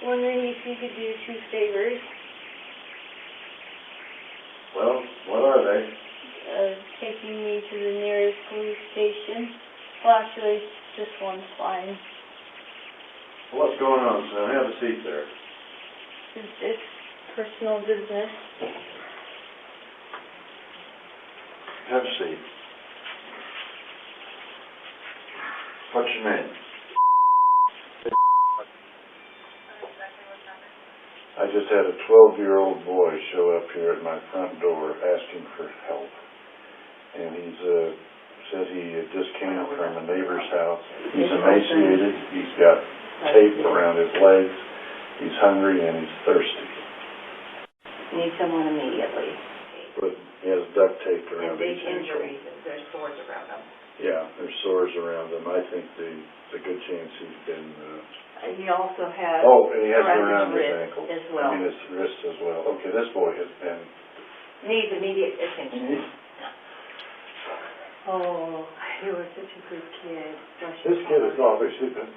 wondering if you could do 2 favors. Well, what are they? Taking me to the nearest police station. Well, actually, just one's fine. What's going on, son? Have a seat there. It's personal business. Have a seat. What's your name? I just had a 12-year-old boy show up here at my front door asking for help. And he's said he just came from a neighbor's house. He's emaciated. He's got tape around his legs. He's hungry and he's thirsty. Need someone immediately. But he has duct tape around And big his ankle. injuries, there's sores around them. Yeah, there's sores around him. I think there's a good chance he's been... He also has and he has it around around his wrist ankle. as well. I mean, his wrist as well. Okay, this boy has been... Needs immediate attention. Oh, you were such a good kid. This kid has obviously been...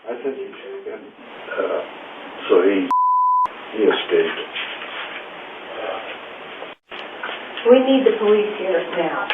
I think he's been... so he escaped. We need the police here now.